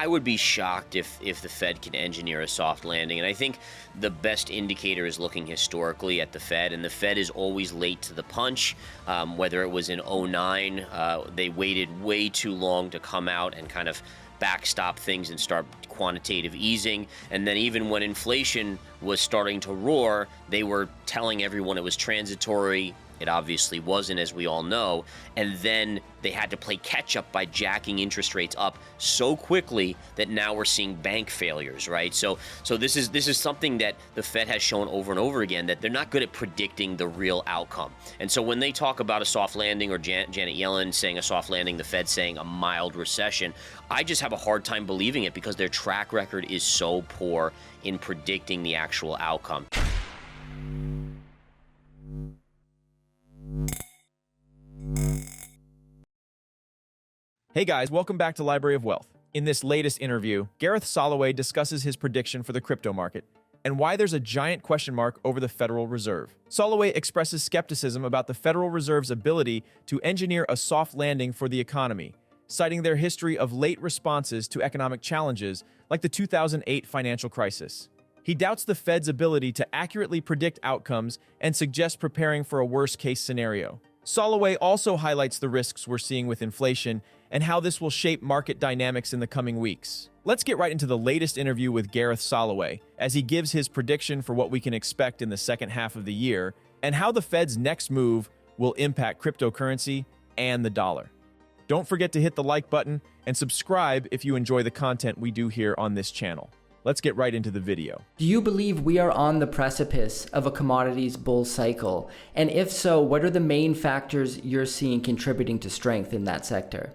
I would be shocked if the Fed can engineer a soft landing. And I think the best indicator is looking historically at the Fed, and the Fed is always late to the punch. Whether it was in '09, they waited way too long to come out and kind of backstop things and start quantitative easing. And then even when inflation was starting to roar, they were telling everyone it was transitory. It obviously wasn't, as we all know. And then they had to play catch up by jacking interest rates up so quickly that now we're seeing bank failures, right? So this is something that the Fed has shown over and over again, that they're not good at predicting the real outcome. And so when they talk about a soft landing, or Janet Yellen saying a soft landing, the Fed saying a mild recession, I just have a hard time believing it because their track record is so poor in predicting the actual outcome. Hey guys, welcome back to Library of Wealth. In this latest interview, Gareth Soloway discusses his prediction for the crypto market and why there's a giant question mark over the Federal Reserve. Soloway expresses skepticism about the Federal Reserve's ability to engineer a soft landing for the economy, citing their history of late responses to economic challenges like the 2008 financial crisis. He doubts the Fed's ability to accurately predict outcomes and suggests preparing for a worst-case scenario. Soloway also highlights the risks we're seeing with inflation and how this will shape market dynamics in the coming weeks. Let's get right into the latest interview with Gareth Soloway as he gives his prediction for what we can expect in the second half of the year and how the Fed's next move will impact cryptocurrency and the dollar. Don't forget to hit the like button and subscribe if you enjoy the content we do here on this channel. Let's get right into the video. Do you believe we are on the precipice of a commodities bull cycle? And if so, what are the main factors you're seeing contributing to strength in that sector?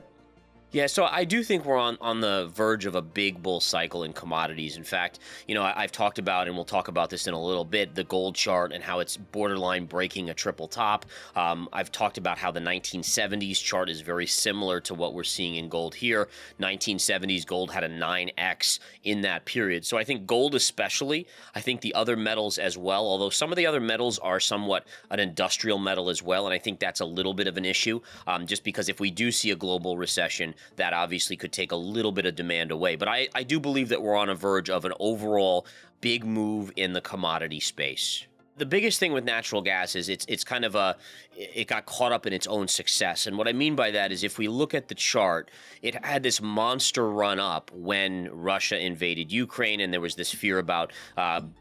Yeah, so I do think we're on the verge of a big bull cycle in commodities. In fact, I've talked about, and we'll talk about this in a little bit, the gold chart and how it's borderline breaking a triple top. I've talked about how the 1970s chart is very similar to what we're seeing in gold here. 1970s gold had a 9x in that period. So I think gold especially, I think the other metals as well, although some of the other metals are somewhat an industrial metal as well, and I think that's a little bit of an issue, just because if we do see a global recession, that obviously could take a little bit of demand away. But I do believe that we're on a verge of an overall big move in the commodity space. The biggest thing with natural gas is it's kind of it got caught up in its own success. And what I mean by that is if we look at the chart, it had this monster run up when Russia invaded Ukraine, and there was this fear about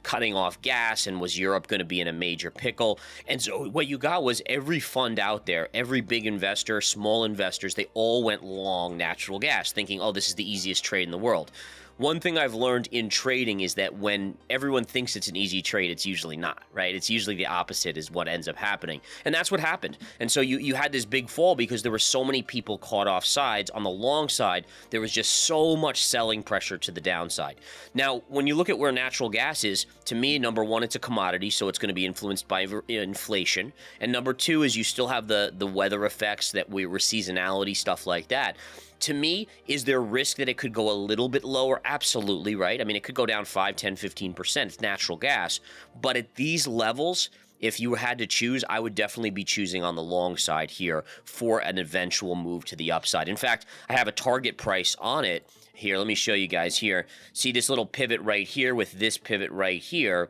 cutting off gas, and was Europe going to be in a major pickle. And so what you got was every fund out there, every big investor, small investors, they all went long natural gas, thinking, oh, this is the easiest trade in the world. One thing I've learned in trading is that when everyone thinks it's an easy trade, it's usually not, right? It's usually the opposite is what ends up happening. And that's what happened. And so you had this big fall because there were so many people caught off sides. On the long side, there was just so much selling pressure to the downside. Now, when you look at where natural gas is, to me, number one, it's a commodity, so it's going to be influenced by inflation. And number two is you still have the weather effects that we were seasonality, stuff like that. To me, is there risk that it could go a little bit lower? Absolutely, right? I mean, it could go down 5, 10, 15%. It's natural gas. But at these levels, if you had to choose, I would definitely be choosing on the long side here for an eventual move to the upside. In fact, I have a target price on it here. Let me show you guys here. See this little pivot right here with this pivot right here?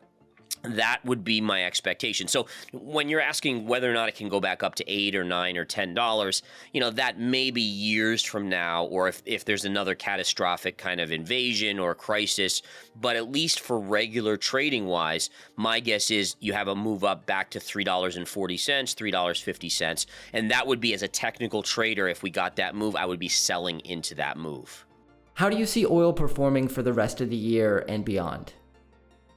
That would be my expectation. So when you're asking whether or not it can go back up to $8 or $9 or $10, that may be years from now, or if there's another catastrophic kind of invasion or crisis. But at least for regular trading wise, my guess is you have a move up back to $3.40, $3.50. And that would be, as a technical trader, if we got that move, I would be selling into that move. How do you see oil performing for the rest of the year and beyond?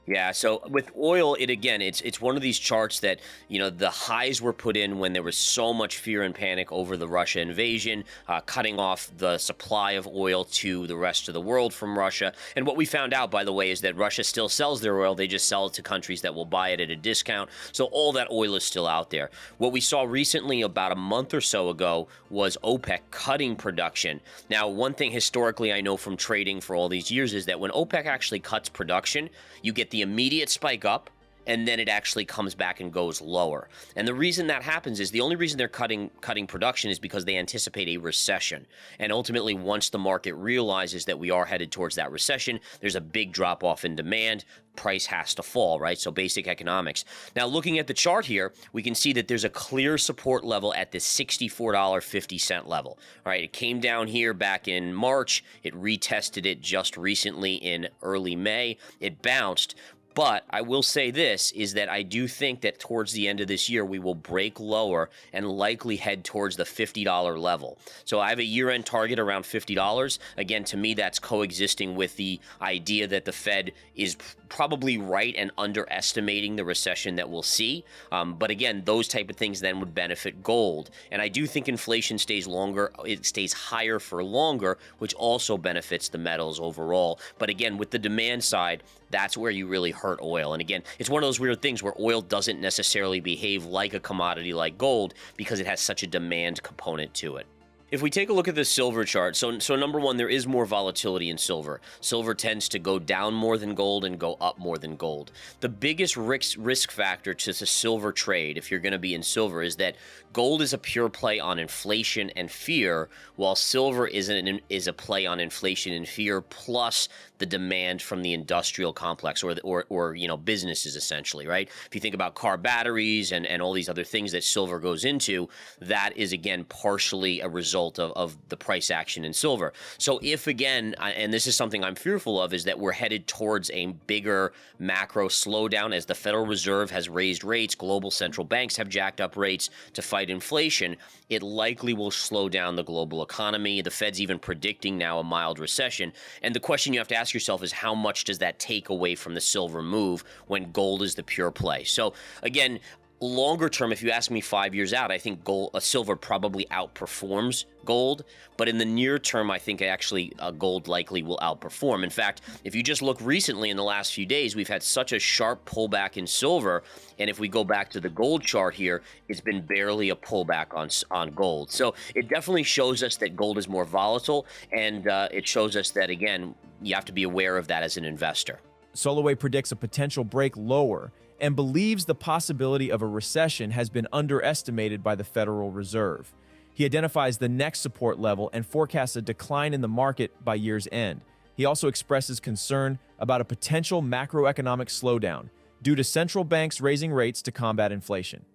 Yeah, so with oil, it's one of these charts that, the highs were put in when there was so much fear and panic over the Russia invasion, cutting off the supply of oil to the rest of the world from Russia. And what we found out, by the way, is that Russia still sells their oil. They just sell it to countries that will buy it at a discount. So all that oil is still out there. What we saw recently, about a month or so ago, was OPEC cutting production. Now, one thing historically I know from trading for all these years is that when OPEC actually cuts production, you get the immediate spike up, and then it actually comes back and goes lower. And the reason that happens is the only reason they're cutting production is because they anticipate a recession. And ultimately, once the market realizes that we are headed towards that recession, there's a big drop off in demand. Price has to fall, right? So basic economics. Now, looking at the chart here, we can see that there's a clear support level at the $64.50 level. All right, it came down here back in March. It retested it just recently in early May. It bounced. But I will say this, is that I do think that towards the end of this year, we will break lower and likely head towards the $50 level. So I have a year-end target around $50. Again, to me, that's coexisting with the idea that the Fed is probably right and underestimating the recession that we'll see. But again, those type of things then would benefit gold. And I do think inflation stays longer, it stays higher for longer, which also benefits the metals overall. But again, with the demand side, that's where you really hurt oil. And again, it's one of those weird things where oil doesn't necessarily behave like a commodity like gold because it has such a demand component to it. If we take a look at the silver chart, so number one, there is more volatility in silver. Silver tends to go down more than gold and go up more than gold. The biggest risk factor to the silver trade, if you're going to be in silver, is that gold is a pure play on inflation and fear, while silver is a play on inflation and fear plus the demand from the industrial complex or businesses essentially, right? If you think about car batteries and all these other things that silver goes into, that is again partially a result of the price action in silver. So if again, and this is something I'm fearful of, is that we're headed towards a bigger macro slowdown as the Federal Reserve has raised rates, global central banks have jacked up rates to fight inflation, it likely will slow down the global economy. The Fed's even predicting now a mild recession. And the question you have to ask yourself is how much does that take away from the silver move when gold is the pure play? So again, longer term, if you ask me 5 years out, I think silver probably outperforms gold. But in the near term, I think actually gold likely will outperform. In fact, if you just look recently in the last few days, we've had such a sharp pullback in silver. And if we go back to the gold chart here, it's been barely a pullback on gold. So it definitely shows us that gold is more volatile. And it shows us that, again, you have to be aware of that as an investor. Soloway predicts a potential break lower and believes the possibility of a recession has been underestimated by the Federal Reserve. He identifies the next support level and forecasts a decline in the market by year's end. He also expresses concern about a potential macroeconomic slowdown due to central banks raising rates to combat inflation.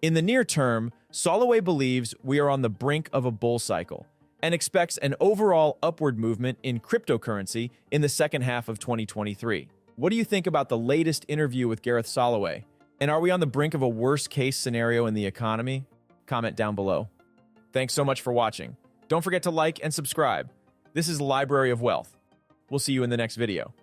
In the near term, Soloway believes we are on the brink of a bull cycle and expects an overall upward movement in cryptocurrency in the second half of 2023. What do you think about the latest interview with Gareth Soloway? And are we on the brink of a worst-case scenario in the economy? Comment down below. Thanks so much for watching. Don't forget to like and subscribe. This is the Library of Wealth. We'll see you in the next video.